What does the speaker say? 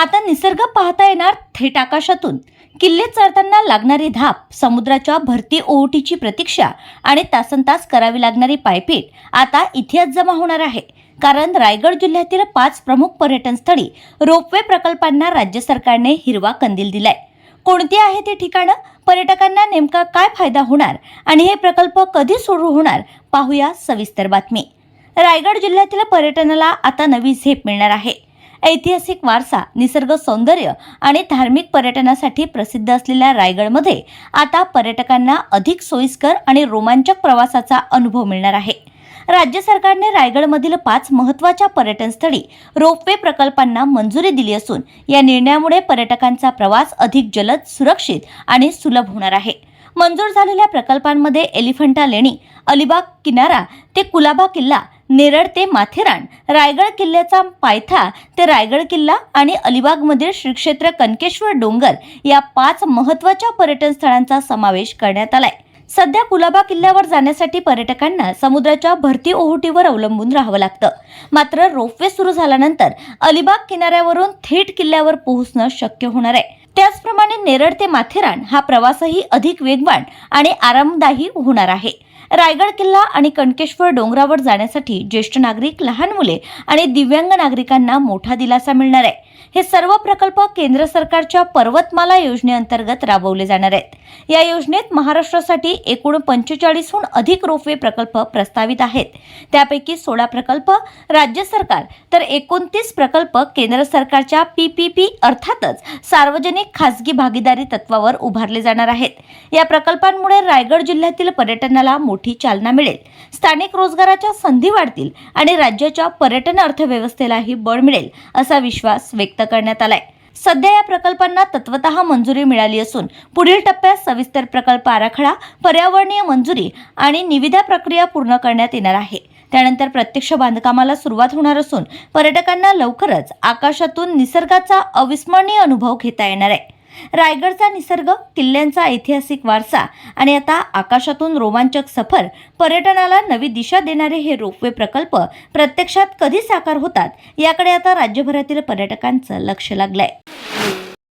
आता निसर्ग पाहता येणार थेट आकाशातून। किल्ले चढताना लागणारी धाप, समुद्राच्या भरती ओहोटीची प्रतीक्षा आणि तासनतास करावी लागणारी पायपीट आता इथेच जमा होणार आहे। कारण रायगड जिल्ह्यातील 5 प्रमुख पर्यटन स्थळी रोपवे प्रकल्पांना राज्य सरकारने हिरवा कंदील दिलाय। कोणती आहे ती ठिकाणं, पर्यटकांना नेमका काय फायदा होणार आणि हे प्रकल्प कधी सुरू होणार, पाहूया सविस्तर बातमी। रायगड जिल्ह्यातील पर्यटनाला आता नवी झेप मिळणार आहे। ऐतिहासिक वारसा, निसर्ग सौंदर्य आणि धार्मिक पर्यटनासाठी प्रसिद्ध असलेल्या रायगडमध्ये आता पर्यटकांना अधिक सोयीस्कर आणि रोमांचक प्रवासाचा अनुभव मिळणार आहे। राज्य सरकारने रायगडमधील 5 महत्त्वाच्या पर्यटन स्थळी रोपवे प्रकल्पांना मंजुरी दिली असून या निर्णयामुळे पर्यटकांचा प्रवास अधिक जलद, सुरक्षित आणि सुलभ होणार आहे। मंजूर झालेल्या प्रकल्पांमध्ये एलिफंटा लेणी, अलिबाग किनारा ते कुलाबा किल्ला, नेरळ ते माथेरान, रायगड किल्ल्याचा पायथा ते रायगड किल्ला आणि अलिबागमधील श्री क्षेत्र कनकेश्वर डोंगर या 5 महत्त्वाच्या पर्यटन स्थळांचा समावेश करण्यात आलाय। सध्या कुलाबा किल्ल्यावर जाण्यासाठी पर्यटकांना समुद्राच्या भरती ओहोटीवर अवलंबून राहावं लागतं। मात्र रोपवे सुरू झाल्यानंतर अलिबाग किनाऱ्यावरून थेट किल्ल्यावर पोहोचणं शक्य होणार आहे। त्याचप्रमाणे नेरळ ते माथेरान हा प्रवासही अधिक वेगवान आणि आरामदायी होणार आहे। रायगड किल्ला आणि कनकेश्वर डोंगरावर जाण्यासाठी ज्येष्ठ नागरिक, लहान मुले आणि दिव्यांग नागरिकांना मोठा दिलासा मिळणार आहे। हे सर्व प्रकल्प केंद्र सरकारच्या पर्वतमाला योजनेअंतर्गत राबवले जाणार आहेत। या योजनेत महाराष्ट्रासाठी एकूण 45हून अधिक रोपवे प्रकल्प प्रस्तावित आहेत। त्यापैकी 16 प्रकल्प राज्य सरकार तर 29 प्रकल्प केंद्र सरकारच्या PPP अर्थातच सार्वजनिक खासगी भागीदारी तत्वावर उभारले जाणार आहेत। या प्रकल्पांमुळे रायगड जिल्ह्यातील पर्यटनाला मोठी चालना मिळेल, स्थानिक रोजगाराच्या संधी वाढतील आणि राज्याच्या पर्यटन अर्थव्यवस्थेलाही बळ मिळेल असा विश्वास व्यक्त करण्यात आलाय। सध्या या प्रकल्पांना तत्वतः मंजुरी मिळाली असून पुढील टप्प्यात सविस्तर प्रकल्प आराखडा, पर्यावरणीय मंजुरी आणि निविदा प्रक्रिया पूर्ण करण्यात येणार आहे। त्यानंतर प्रत्यक्ष बांधकामाला सुरुवात होणार असून पर्यटकांना लवकरच आकाशातून निसर्गाचा अविस्मरणीय अनुभव घेता येणार आहे। रायगडचा निसर्ग, किल्ल्यांचा ऐतिहासिक वारसा आणि आता आकाशातून रोमांचक सफर, पर्यटनाला नवी दिशा देणारे हे रोपवे प्रकल्प प्रत्यक्षात कधी साकार होतात याकडे आता राज्यभरातील पर्यटकांचं लक्ष लागलंय।